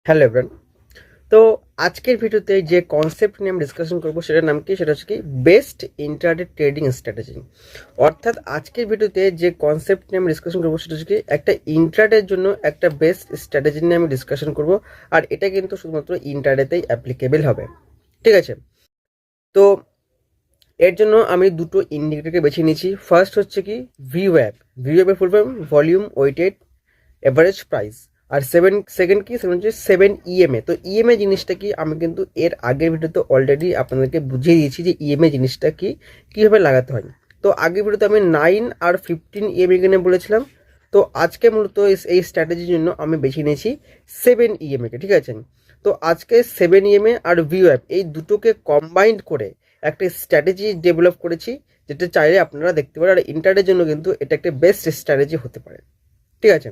Hello everyone. তো আজকের ভিডিওতে যে কনসেপ্ট নিয়ে আমি ডিসকাশন করব সেটার নাম কি, সেটা হচ্ছে কি বেস্ট ইন্ট্রাডে ট্রেডিং স্ট্র্যাটেজি। অর্থাৎ আজকের ভিডিওতে যে কনসেপ্ট নিয়ে আমি ডিসকাশন করবো সেটা হচ্ছে কি একটা ইন্ট্রাডের জন্য একটা বেস্ট স্ট্র্যাটেজি নিয়ে আমি ডিসকাশন করব। আর এটা কিন্তু শুধুমাত্র ইন্ট্রাডেতেই অ্যাপ্লিকেবল হবে, ঠিক আছে? তো এর জন্য আমি দুটো ইন্ডিকেটরকে বেছে নিয়েছি। ফার্স্ট হচ্ছে কি ভিওঅ্যাপ। ভিওঅ্যাপের full form volume weighted average price. আর সেকেন্ড কি, সেকেন্ড হচ্ছে 7 EMA। তো ইএমএ জিনিসটা কি আমি কিন্তু এর আগের ভিডিওতে অলরেডি আপনাদেরকে বুঝিয়ে দিয়েছি যে ইএমএ জিনিসটা কি, কীভাবে লাগাতে হয়। তো আগের ভিডিওতে আমি 9 আর 15 EMA কিনে বলেছিলাম। তো আজকে মূলত এই স্ট্র্যাটেজির জন্য আমি বেছে নিয়েছি 7 EMA কে, ঠিক আছে? তো আজকে 7 EMA আর ভিওঅ্যাপ এই দুটোকে কম্বাইন্ড করে একটা স্ট্র্যাটেজি ডেভেলপ করেছি, যেটা চাইলে আপনারা দেখতে পারেন। আর ইন্টারডের জন্য কিন্তু এটা একটা বেস্ট স্ট্র্যাটেজি হতে পারে, ঠিক আছে?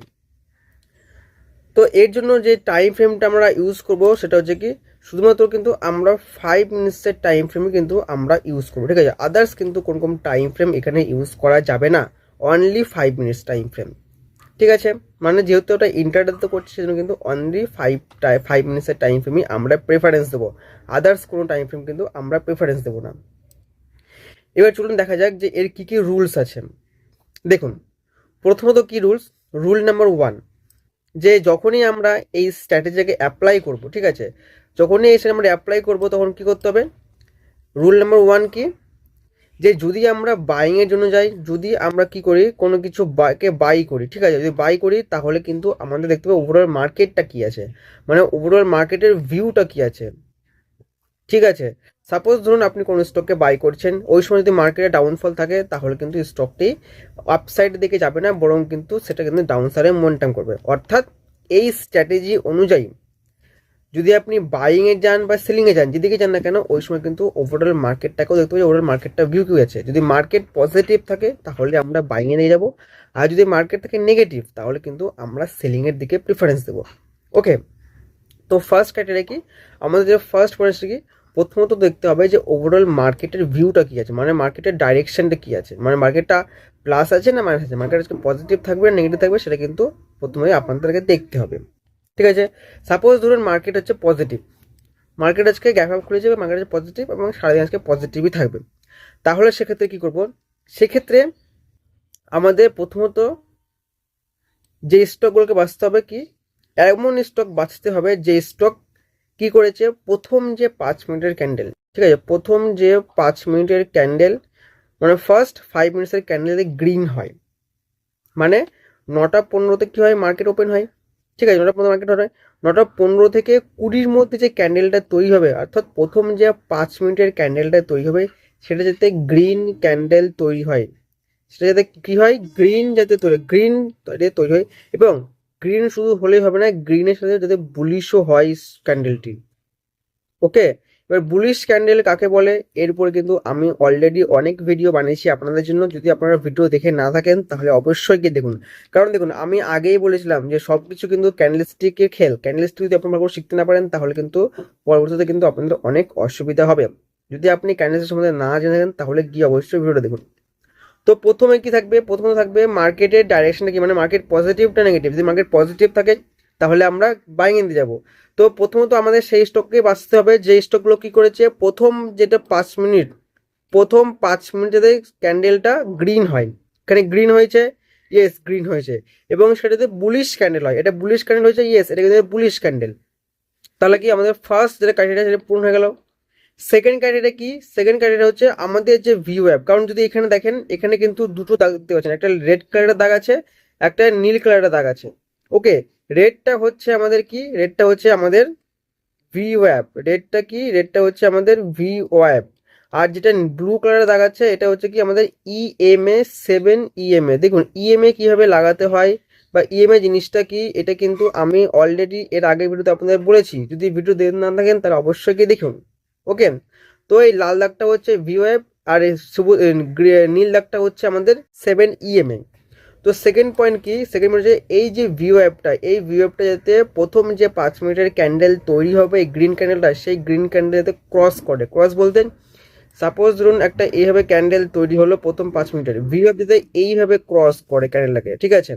তো এর জন্য যে টাইম ফ্রেমটা আমরা ইউজ করব সেটা হচ্ছে কি শুধুমাত্র কিন্তু আমরা 5 মিনিটসের টাইম ফ্রেমে কিন্তু আমরা ইউজ করবো, ঠিক আছে? আদার্স কিন্তু কোন কোন টাইম ফ্রেম এখানে ইউজ করা যাবে না। অনলি 5 মিনিটস টাইম ফ্রেম, ঠিক আছে? মানে যেহেতু ওটা ইন্টারনেটে করছে সেজন্য কিন্তু অনলি 5 মিনিটসের টাইম ফ্রেমই আমরা প্রেফারেন্স দেবো। আদার্স কোনো টাইম ফ্রেম কিন্তু আমরা প্রেফারেন্স দেবো না। এবার চলুন দেখা যাক যে এর কী কী রুলস আছে। দেখুন, প্রথমত কি রুলস, রুল নাম্বার 1, যে যখনই আমরা এই স্ট্র্যাটেজিকে অ্যাপ্লাই করব, ঠিক আছে? যখনই এসে আমরা অ্যাপ্লাই করব তখন কি করতে হবে? রুল নাম্বার 1 কি, যে যদি আমরা বাইংয়ের জন্য যাই, যদি আমরা কি করি কোনো কিছু বাই করি, ঠিক আছে? যদি বাই করি তাহলে কিন্তু আমাদের দেখতে হবে ওভারঅল মার্কেটটা কি আছে, মানে ওভারঅল মার্কেটের ভিউটা কি আছে, ঠিক আছে? সাপোজ ধরুন আপনি কোনো স্টককে বাই করছেন, ওই সময় যদি মার্কেটে ডাউনফল থাকে তাহলে কিন্তু স্টকটি আপসাইডের দিকে যাবে না, বরং কিন্তু সেটা কিন্তু ডাউন সাইডে মোমেন্টাম করবে। অর্থাৎ এই স্ট্র্যাটেজি অনুযায়ী যদি আপনি বাইংয়ে যান বা সেলিংয়ে যান, যেদিকে যান না কেন, ওই সময় কিন্তু ওভারঅল মার্কেটটাকেও দেখতে হবে, ওভারঅল মার্কেটটা ভিউ কি আছে। যদি মার্কেট পজিটিভ থাকে তাহলে আমরা বাইংয়ে নিয়ে যাব, আর যদি মার্কেট থাকে নেগেটিভ তাহলে কিন্তু আমরা সেলিংয়ের দিকে প্রিফারেন্স দেবো। ওকে, তো ফার্স্ট ক্রাইটেরিয়া কি, আমাদের যে ফার্স্ট পয়েন্টটা কি, প্রথমত দেখতে হবে যে ওভারঅল মার্কেটের ভিউটা কী আছে, মানে মার্কেটের ডাইরেকশনটা কী আছে, মানে মার্কেটটা প্লাস আছে না মাইনাস আছে, মার্কেট আজকে পজিটিভ থাকবে না নেগেটিভ থাকবে, সেটা কিন্তু প্রথমে আপনাদেরকে দেখতে হবে, ঠিক আছে? সাপোজ ধরুন মার্কেট হচ্ছে পজিটিভ, মার্কেট আজকে গ্যাপ আপ খুলে যাবে, মার্কেট হচ্ছে পজিটিভ এবং সারাদিন আজকে পজিটিভই থাকবে। তাহলে সেক্ষেত্রে কী করব, সেক্ষেত্রে আমাদের প্রথমত যে স্টকগুলোকে বাঁচতে হবে কি, এমন স্টক বাঁচতে হবে যে স্টক কি করেছে প্রথম যে 5 মিনিটের ক্যান্ডেল, ঠিক আছে? প্রথম যে 5 মিনিটের ক্যান্ডেল, মানে ফার্স্ট 5 মিনিটসের ক্যান্ডেলে গ্রিন হয়, মানে 9টা 15-তে কী হয়, মার্কেট ওপেন হয়, ঠিক আছে? 9টা 15 মার্কেট হয়, 9টা 15 থেকে 20-র মধ্যে যে ক্যান্ডেলটা তৈরি হবে, অর্থাৎ প্রথম যে 5 মিনিটের ক্যান্ডেলটা তৈরি হবে সেটা যাতে গ্রিন ক্যান্ডেল তৈরি হয়, সেটা যাতে কী হয়, গ্রিন যাতে গ্রিন তৈরি হয়। এবং গ্রিন শুধু হলেই হবে না, গ্রিনের সাথে যাতে বুলিশও হয় ক্যান্ডেলটি। ওকে, এবার বুলিশ ক্যান্ডেল কাকে বলে এর উপরে কিন্তু আমি অলরেডি অনেক ভিডিও বানিয়েছি আপনাদের জন্য। যদি আপনারা ভিডিও দেখে না থাকেন তাহলে অবশ্যই গিয়ে দেখুন। কারণ দেখুন, আমি আগেই বলেছিলাম যে সব কিছু কিন্তু ক্যান্ডেলস্টিকের খেল। ক্যান্ডেলস্টিক যদি আপনারা কোনো শিখতে না পারেন তাহলে কিন্তু পরবর্তীতে কিন্তু আপনাদের অনেক অসুবিধা হবে। যদি আপনি ক্যান্ডেলস্টিক সম্বন্ধে না জেনে থাকেন তাহলে গিয়ে অবশ্যই ভিডিওটা দেখুন। তো প্রথমে কি থাকবে, প্রথমে থাকবে মার্কেটের ডাইরেকশনটা কি, মানে মার্কেট পজিটিভটা নেগেটিভ। যদি মার্কেট পজিটিভ থাকে তাহলে আমরা বাইং এ যাবো। তো প্রথমত আমাদের সেই স্টককে বাঁচতে হবে যে স্টকগুলো কি করেছে প্রথম যেটা 5 মিনিট, প্রথম 5 মিনিটে ক্যান্ডেলটা গ্রিন হয়, এখানে গ্রিন হয়েছে, ইয়েস গ্রিন হয়েছে, এবং সেটাতে বুলিশ ক্যান্ডেল হয়, এটা বুলিশ ক্যান্ডেল হয়েছে, ইয়েস এটা কিন্তু বুলিশ ক্যান্ডেল। তাহলে কি আমাদের ফার্স্ট যেটা ক্রাইটেরিয়া সেটা পূর্ণ হয়ে গেল। সেকেন্ড ক্রাইটেরিয়া কি, সেকেন্ড ক্রাইটেরিয়া হচ্ছে আমাদের যে ভিউ অ্যাপ। কারণ যদি এখানে দেখেন, এখানে কিন্তু দুটো দাগ দেখতে পাচ্ছেন, একটা রেড কালারের দাগ আছে, একটা নীল কালারের দাগ আছে। ওকে, রেডটা হচ্ছে আমাদের কি, রেডটা হচ্ছে আমাদের ভিউ অ্যাপ, রেডটা কি, রেডটা হচ্ছে আমাদের ভিউ অ্যাপ। আর যেটা ব্লু কালারের দাগ আছে এটা হচ্ছে কি আমাদের ইএমএ 7 EMA। দেখুন ইএমএ কিভাবে লাগাতে হয় বা ইএমএ জিনিসটা কি, এটা কিন্তু আমি অলরেডি এর আগের ভিডিওতে আপনাদের বলেছি। যদি ভিডিও দেখে না থাকেন তাহলে অবশ্যই গিয়ে দেখুন। ওকে, তো এই লাল দাগটা হচ্ছে ভিউ অ্যাপ, আর এই সবুজ নীল দাগটা হচ্ছে আমাদের 7 EMA। তো সেকেন্ড পয়েন্ট কি, সেকেন্ড পয়েন্ট হচ্ছে এই যে ভিউ অ্যাপটা, এই ভিউ অ্যাপটা যাতে প্রথম যে 5 মিনিটের ক্যান্ডেল তৈরি হবে, এই গ্রিন ক্যান্ডেলটা, সেই গ্রিন ক্যান্ডেল যাতে ক্রস করে। ক্রস বলতে সাপোজ ধরুন একটা এইভাবে ক্যান্ডেল তৈরি হলো প্রথম 5 মিনিটের, ভিউ অ্যাপ যাতে এইভাবে ক্রস করে ক্যান্ডেলটাকে, ঠিক আছে?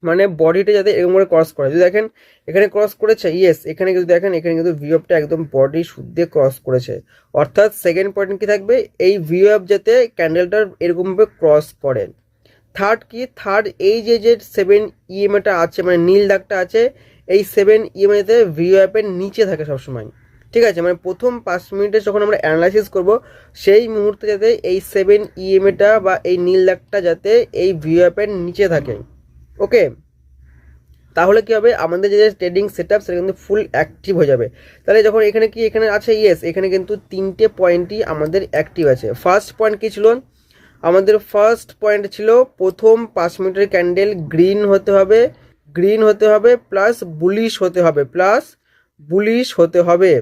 মানে বডিটা যাতে এরকম করে ক্রস করে। যদি দেখেন এখানে ক্রস করেছে, ইয়েস, এখানে কিন্তু দেখেন এখানে কিন্তু ভিওএফটা একদম বডি শুদ্ধে ক্রস করেছে। অর্থাৎ সেকেন্ড পয়েন্ট কি থাকবে, এই ভিওএফ যাতে ক্যান্ডেলটার এরকমভাবে ক্রস করে। থার্ড কি, থার্ড এই যে 7 ইএমএটা আছে, মানে নীল দাগটা আছে, এই 7 ইএমএতে ভিওএফের নিচে থাকে সবসময়। ঠিক আছে, মানে প্রথম 5 মিনিটে যখন আমরা অ্যানালাইসিস করব সেই মুহূর্তে যাতে এই 7 ইএমএটা বা এই নীল দাগটা যাতে এই ভিওএফের নিচে থাকে। ওকে, তাহলে কি হবে, আমাদের যে ট্রেডিং সেট আপ সেটা কিন্তু ফুল অ্যাক্টিভ হয়ে যাবে। তাহলে যখন এখানে কি এখানে আছে, ইয়েস, এখানে কিন্তু 3টে পয়েন্টই আমাদের অ্যাক্টিভ আছে। ফার্স্ট পয়েন্ট কি ছিল আমাদের, ফার্স্ট পয়েন্ট ছিল প্রথম 5 মিনিটের ক্যান্ডেল গ্রিন হতে হবে, গ্রিন হতে হবে প্লাস বুলিশ হতে হবে, প্লাস বুলিশ হতে হবে।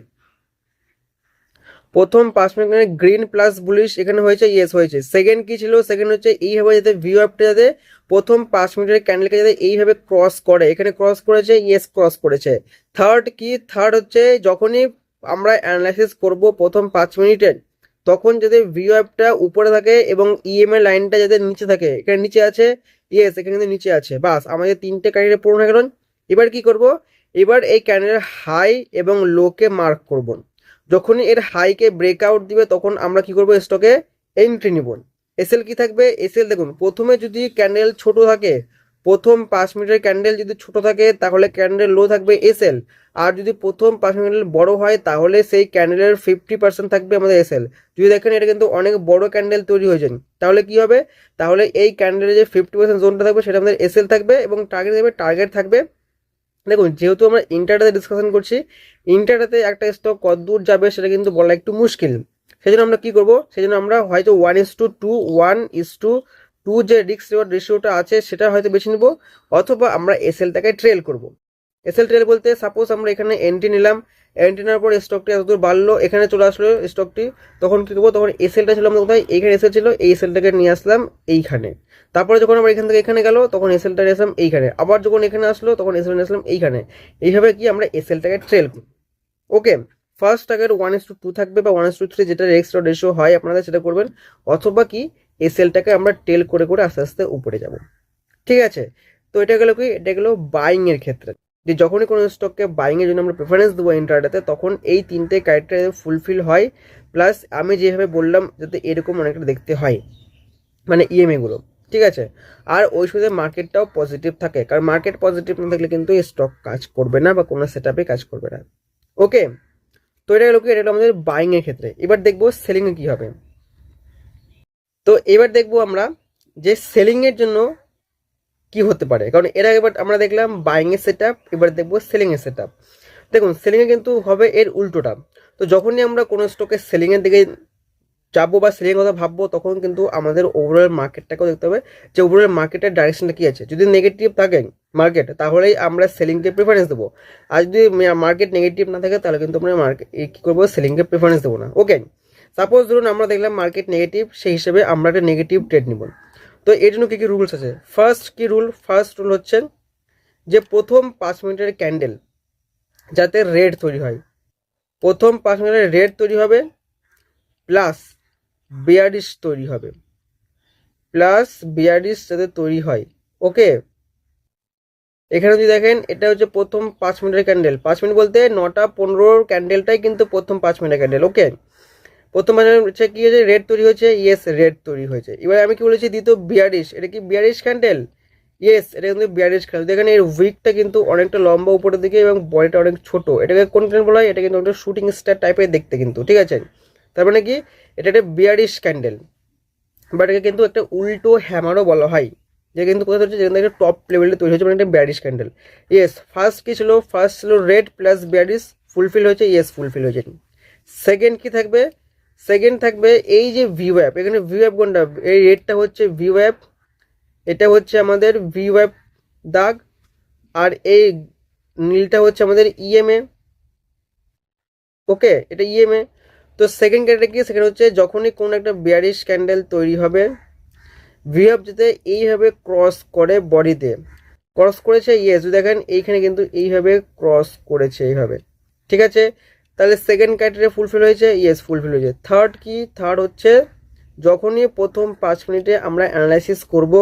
প্রথম 5 মিনিট গ্রিন প্লাস বুলিশ এখানে হয়েছে, ইয়েস হয়েছে। সেকেন্ড কি ছিল, সেকেন্ড হচ্ছে এইভাবে যাতে ভিওএফটা যাতে প্রথম 5 মিনিটের ক্যান্ডেলকে যাতে এইভাবে ক্রস করে, এখানে ক্রস করেছে, ইয়েস ক্রস করেছে। থার্ড কি, থার্ড হচ্ছে যখনই আমরা অ্যানালাইসিস করব প্রথম 5 মিনিটের, তখন যাতে ভিওএফটা উপরে থাকে এবং ইএমএ লাইনটা যাতে নিচে থাকে। এখানে নিচে আছে, ইয়েস, এখানে কিন্তু নিচে আছে। বাস আমাদের 3টে ক্রাইটেরিয়া পূরণ হয়ে গেল। এবার কি করব, এবার এই ক্যান্ডেলের হাই এবং লোকে মার্ক করব। যখনই এর হাইকে ব্রেকআউট দিবে তখন আমরা কি করব, স্টকে এন্ট্রি নিব। এসএল কি থাকবে, এসএল দেখুন প্রথমে যদি ক্যান্ডেল ছোট থাকে, প্রথম 5 মিনিটের ক্যান্ডেল যদি ছোট থাকে তাহলে ক্যান্ডেল লো থাকবে এসএল, আর যদি প্রথম 5 মিনিট বড় হয় তাহলে সেই ক্যান্ডেলের 50% থাকবে আমাদের এসএল। যদি দেখেন এটা কিন্তু অনেক বড় ক্যান্ডেল তৈরি হয়েছে, তাহলে কি হবে, তাহলে এই ক্যান্ডেলের যে 50% জোনটা থাকবে সেটা আমাদের এসএল থাকবে এবং টার্গেট থাকবে। দেখুন যেহেতু আমরা ইন্টারডেতে ডিসকাশন করছি, ইন্টারডেতে একটা স্টক কতদূর যাবে সেটা কিন্তু বলা একটু মুশকিল। সেই জন্য আমরা কি করব, সেই জন্য আমরা হয়তো 1:2 1:2 যে রিস্ক রিওয়ার্ড রেশিওটা আছে সেটা হয়তো বেছে নেব, অথবা আমরা এসএলটাকে ট্রেল করব। এসএল ট্রেল বলতে সাপোজ আমরা এখানে এন্ট্রি নিলাম, এন্ট্রি নেওয়ার পর স্টকটি এতদূর বাড়লো, এখানে চলে আসলো স্টকটি, তখন কি করবো, তখন এসএলটা ছিল আমাদের কোথায়, এইখানে এসএল ছিল, এই এসএলটাকে নিয়ে আসলাম এইখানে। তারপরে যখন আমরা এখান থেকে এখানে গেল তখন এসএলটা নিয়ে আসলাম এইখানে, আবার যখন এখানে আসলো তখন এসএল নিয়ে আসলাম এইখানে। এইভাবে কি আমরা এসএলটাকে ট্রেল করি। ওকে, ফার্স্ট টার্গেট 1:2 থাকবে বা 1:3 যেটা রিস্ক রিওয়ার্ড রেশিও হয় আপনাদের সেটা করবেন, অথবা কি এসএলটাকে আমরা টেল করে করে আস্তে আস্তে উপরে যাব। ঠিক আছে, তো এটা গেলো কি, এটা গেলো বাইং এর ক্ষেত্রে, যে যখনই কোনো স্টককে বাইং এর জন্য আমরা প্রেফারেন্স দেবো ইন্টারডেতে তখন এই 3টে ক্রাইটেরিয়া ফুলফিল হয়, প্লাস আমি যেভাবে বললাম যাতে এরকম অনেকটা দেখতে হয়, মানে ইএমএ গুলো। ঠিক আছে, আর ওই সাথে মার্কেটটাও পজিটিভ থাকে, কারণ মার্কেট পজিটিভ না থাকলে কিন্তু স্টক কাজ করবে না বা কোনো সেট আপে কাজ করবে না। ওকে, তো এটা গেলো কি, এটা হলো আমাদের বাইং এর ক্ষেত্রে। এবার দেখবো সেলিং এ কি হবে। তো এবার দেখবো আমরা যে সেলিং এর জন্য কি হতে পারে, কারণ এর আগে আমরা দেখলাম বাইং এর সেট আপ, এবার দেখবো সেলিং এর সেট আপ। দেখুন সেলিং এ কিন্তু হবে এর উল্টোটা। তো যখনই আমরা কোনো স্টকে সেলিং এর দিকে যাবো বা সেলিং কথা ভাববো তখন কিন্তু আমাদের ওভারঅল মার্কেটটাকেও দেখতে হবে যে ওভারঅল মার্কেটের ডাইরেকশনটা কি আছে। যদি নেগেটিভ থাকে মার্কেট তাহলেই আমরা সেলিংকে প্রিফারেন্স দেবো, আর যদি মার্কেট নেগেটিভ না থাকে তাহলে কিন্তু আমরা মার্কেট কি করবো, সেলিংকে প্রিফারেন্স দেবো না। ওকে, সাপোজ ধরুন আমরা দেখলাম মার্কেট নেগেটিভ, সেই হিসেবে আমরা একটা নেগেটিভ ট্রেড নিব। তো এর জন্য কি কি রুলস আছে, ফার্স্ট রুল হচ্ছে যে প্রথম 5 মিনিটের ক্যান্ডেল যাতে রেড তৈরি হয়, প্রথম 5 মিনিটের রেড তৈরি হবে প্লাস বিয়ারিশ তৈরি হবে, প্লাস বিয়ারিশ যাতে তৈরি হয়। ওকে, এখানে যদি দেখেন এটা হচ্ছে প্রথম 5 মিনিটের ক্যান্ডেল, 5 মিনিট বলতে 9:15 ক্যান্ডেলটাই কিন্তু প্রথম 5 মিনিটের ক্যান্ডেল। ওকে, প্রথম হচ্ছে কি হয়েছে, রেড তৈরি হয়েছে, ইয়েস রেড তৈরি হয়েছে। এবার আমি কি বলেছি, দ্বিতীয় বিয়ারিশ, এটা কি বিয়ারিশ ক্যান্ডেল, ইয়েস এটা কিন্তু বিয়ারিশ ক্যান্ডেল। দেখেন এর উইকটা কিন্তু অনেকটা লম্বা উপরের দিকে এবং বডিটা অনেক ছোট, এটাকে কোন ক্যান্ডেল বলা হয়, এটা কিন্তু একটা শুটিং স্টার টাইপের দেখতে কিন্তু। ঠিক আছে, তার মানে কি এটা একটা বিয়ারিশ ক্যান্ডেল, বাট এটাকে কিন্তু একটা উল্টো হ্যামারও বলা হয়, যে কিন্তু কোথাও হচ্ছে যেখান থেকে টপ লেভেলে তৈরি হয়েছে, মানে একটা বিয়ারিশ ক্যান্ডেল। ইয়েস, ফার্স্ট কি ছিল, ফার্স্ট ছিল রেড প্লাস বিয়ারিশ, ফুলফিল হয়েছে, ইয়েস ফুলফিল হয়েছে। সেকেন্ড কি থাকবে, সেকেন্ড থাকবে এই যে ভিওয়াপ, এখানে ভিওয়াপ কোনটা, এই রেডটা হচ্ছে ভিওয়াপ, এটা হচ্ছে আমাদের ভিওয়াপ দাগ, আর এই নীলটা হচ্ছে আমাদের ইএমএ। ওকে, এটা ইএমএ। তো সেকেন্ড ক্যান্ডেল কি, সেকেন্ড হচ্ছে যখনই কোনো একটা বিয়ারিশ ক্যান্ডেল তৈরি হবে, ভিওয়াপ যাতে এইভাবে ক্রস করে বডিতে, ক্রস করেছে, ইয়েস দেখেন এইখানে কিন্তু এইভাবে ক্রস করেছে এইভাবে। ঠিক আছে, তাহলে সেকেন্ড ক্রাইটেরিয়া ফুলফিল হয়েছে, ইয়েস ফুলফিল হয়েছে। থার্ড কি, থার্ড হচ্ছে যখনই প্রথম 5 মিনিটে আমরা অ্যানালাইসিস করব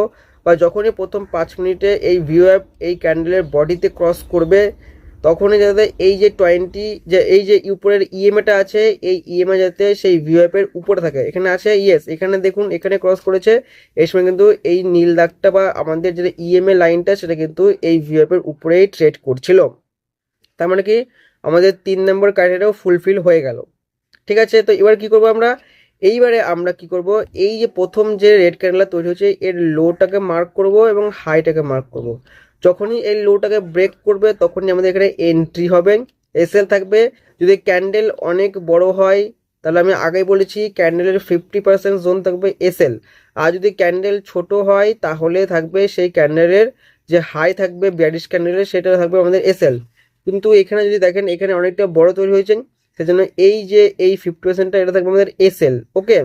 বা যখনই প্রথম 5 মিনিটে এই ভিওএফ এই ক্যান্ডেলের বডিতে ক্রস করবে, তখনই যাতে এই যে 20 যে এই যে উপরের ইএমএটা আছে, এই ইএমএ যাতে সেই ভিওএফ এর উপরে থাকে। এখানে আছে ইয়েস, এখানে দেখুন এখানে ক্রস করেছে, এই সময় কিন্তু এই নীল দাগটা বা আমাদের যে ইএমএ লাইনটা সেটা কিন্তু এই ভিওএফ এর উপরেই ট্রেড করছিল। তার মানে কি আমাদের 3 নম্বর ক্রাইটেরিয়াও ফুলফিল হয়ে গেল। ঠিক আছে, তো এবার কি করব আমরা, এইবারে আমরা কি করব, এই যে প্রথম যে রেড ক্যান্ডেল তৈরি হচ্ছে এর লোটাকে মার্ক করব এবং হাইটাকে মার্ক করব। যখনই এই লোটাকে ব্রেক করবে তখনই আমাদের এখানে এন্ট্রি হবে, এসএল থাকবে। যদি ক্যান্ডেল অনেক বড় হয় তাহলে আমি আগেই বলেছি ক্যান্ডেলের 50% জোন থাকবে এসএল, আর যদি ক্যান্ডেল ছোট হয় তাহলে থাকবে সেই ক্যান্ডেলের যে হাই থাকবে বিয়ারিশ ক্যান্ডেলের, সেটা থাকবে আমাদের এসএল। কিন্তু এখানে যদি দেখেন এখানে অনেকটা বড় তৈরি হয়েছে, সেজন্য এই যে এই 50%টা এটা থাকবে আমাদের এসএল। ওকে,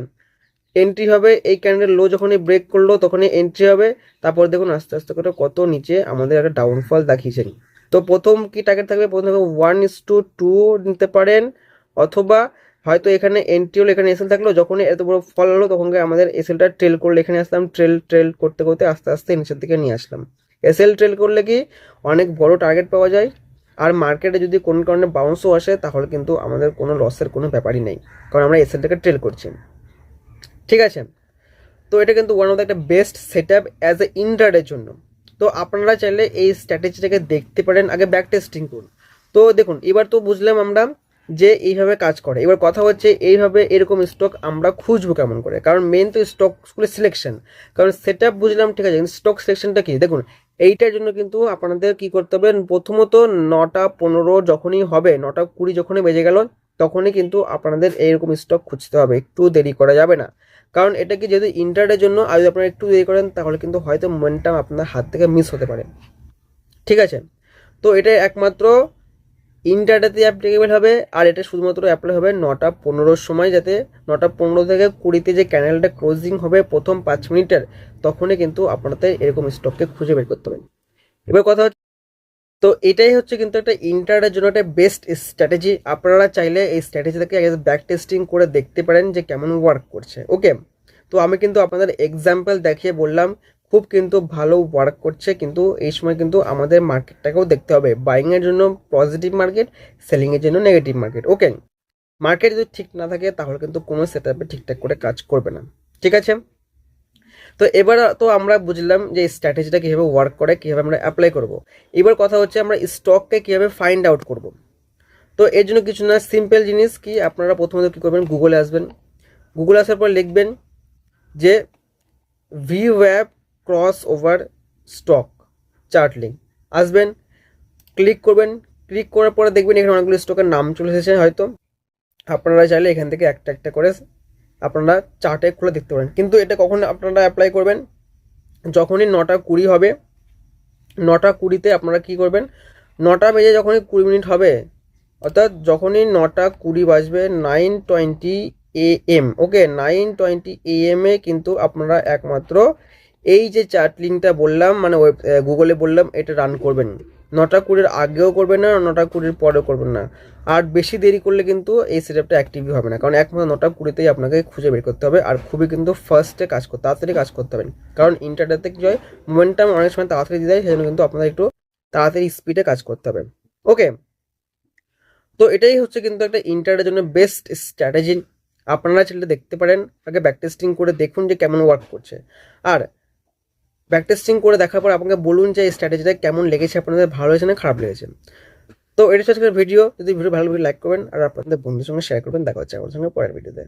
এন্ট্রি হবে এই ক্যান্ডেল লো যখনই ব্রেক করলো তখনই এন্ট্রি হবে। তারপর দেখুন আস্তে আস্তে করে কত নিচে আমাদের একটা ডাউনফল দেখিয়েছেন। তো প্রথম কি টার্গেট থাকবে, প্রথম থাকবে 1:2 নিতে পারেন, অথবা হয়তো এখানে এন্ট্রি হলো, এখানে এসএল থাকলো, যখনই এত বড় ফল হলো তখন আমাদের এসএলটা ট্রেল করলে এখানে আসলাম, ট্রেল করতে করতে আস্তে আস্তে নিচের দিকে নিয়ে আসলাম। এসএল ট্রেল করলে কি অনেক বড় টার্গেট পাওয়া যায়, আর মার্কেটে যদি কোনো কারণে বাউন্সও আসে তাহলে কিন্তু আমাদের কোনো লসের কোনো ব্যাপারই নেই, কারণ আমরা এসএলটাকে ট্রেল করছি। ঠিক আছে, তো এটা কিন্তু ওয়ান অফ দ্য একটা best set up as a ইন্ট্রাডের জন্য। তো আপনারা চাইলে এই স্ট্র্যাটেজিটাকে দেখতে পারেন, আগে ব্যাক টেস্টিং করুন। তো দেখুন এবার তো বুঝলাম আমরা যে এইভাবে কাজ করে। এবার কথা হচ্ছে এইভাবে এরকম স্টক আমরা খুঁজবো কেমন করে, কারণ মেন তো স্টকগুলো সিলেকশন। কারণ সেট আপ বুঝলাম ঠিক আছে, কিন্তু স্টক সিলেকশনটা কি, দেখুন এইটার জন্য কিন্তু আপনাদের কি করতে হবে, প্রথমত 9:15 যখনই হবে, 9:20 যখনই বেজে গেল তখনই কিন্তু আপনাদের এইরকম স্টক খুঁজতে হবে, একটু দেরি করা যাবে না। কারণ এটা কি যেহেতু ইন্টারডের জন্য, আর যদি আপনারা একটু দেরি করেন তাহলে কিন্তু হয়তো মোমেন্টাম আপনার হাত থেকে মিস হতে পারে। ঠিক আছে, তো এটা একমাত্র ইন্টারডেতে অ্যাপ্লিকেবল হবে, আর এটা শুধুমাত্র অ্যাপ্লাই হবে 9:15 সময়, যাতে 9:15 থেকে 20 যে ক্যানেলটা ক্লোজিং হবে প্রথম 5 মিনিটের, তখনই কিন্তু আপনাদের এরকম স্টককে খুঁজে বের করতে হবে। এবার কথা হচ্ছে, তো এটাই হচ্ছে কিন্তু একটা ইন্টারের জন্য একটা বেস্ট স্ট্র্যাটেজি। আপনারা চাইলে এই স্ট্র্যাটেজিটাকে ব্যাক টেস্টিং করে দেখতে পারেন যে কেমন ওয়ার্ক করছে। ওকে, তো আমি কিন্তু আপনাদের এক্সাম্পল দেখিয়ে বললাম খুব কিন্তু ভালো ওয়ার্ক করছে, কিন্তু এই সময় কিন্তু আমাদের মার্কেটটাকেও দেখতে হবে, বাইংয়ের জন্য পজিটিভ মার্কেট, সেলিংয়ের জন্য নেগেটিভ মার্কেট। ওকে, মার্কেট যদি ঠিক না থাকে তাহলে কিন্তু কোনো সেট আপে ঠিকঠাক করে কাজ করবে না। ঠিক আছে, তো এবার তো আমরা বুঝলাম যে স্ট্র্যাটেজিটা কীভাবে ওয়ার্ক করে, কীভাবে আমরা অ্যাপ্লাই করব। এবার কথা হচ্ছে আমরা স্টককে কীভাবে ফাইন্ড আউট করব। তো এর জন্য কিছু না, সিম্পল জিনিস কি, আপনারা প্রথমত কী করবেন, গুগলে আসবেন, গুগলে আসার পর লিখবেন যে ভিওএফ cross over stock chart link, আসবেন, ক্লিক করবেন, ক্লিক করার পরে দেখবেন এখানে অনেকগুলো স্টকের নাম চলে এসেছে। হয়তো আপনারা চাইলে এখান থেকে একটা একটা করে আপনারা চার্টে খুলে দেখতে পারেন, কিন্তু এটা কখন আপনারা অ্যাপ্লাই করবেন, যখনই 9:20 হবে, 9:20-তে আপনারা কি করবেন, 9টা বেজে যখনই 20 মিনিট হবে, অর্থাৎ যখনই 9:20 বাজবে, 9:20 AM, ওকে 9:20 AM এ কিন্তু আপনারা একমাত্র এই যে চার্ট লিঙ্কটা বললাম, মানে গুগলে বললাম, এটা রান করবেন। 9:20 আগেও করবেন না, 9:20 পরেও করবেন না। আর বেশি দেরি করলে কিন্তু এই সেটআপটা অ্যাক্টিভই হবে না, কারণ একমাত্র 9:20-তেই আপনাকে খুঁজে বের করতে হবে, আর খুবই কিন্তু ফার্স্টে কাজ করতে, তাড়াতাড়ি কাজ করতে হবে, কারণ ইন্টারনেটে কি হয়, মোমেন্টাম অনেক সময় তাড়াতাড়ি দিয়ে দেয়, সেজন্য কিন্তু আপনাদের একটু তাড়াতাড়ি স্পিডে কাজ করতে হবে। ওকে, তো এটাই হচ্ছে কিন্তু একটা ইন্টারের জন্য বেস্ট স্ট্র্যাটেজি। আপনারা চাইলে দেখতে পারেন, আগে ব্যাক টেস্টিং করে দেখুন যে কেমন ওয়ার্ক করছে, আর ব্যাক টেস্টিং করে দেখার পর আপনাকে বলুন যে এই স্ট্র্যাটেজিটা কেমন লেগেছে, আপনাদের ভালো হয়েছে না খারাপ লেগেছে। তো এটা হচ্ছে আজকের ভিডিও। যদি ভিডিও ভালো লাগে লাইক করবেন, আর আপনাদের বন্ধুদের সঙ্গে শেয়ার করবেন। দেখা হচ্ছে আমার সঙ্গে পরের ভিডিওতে।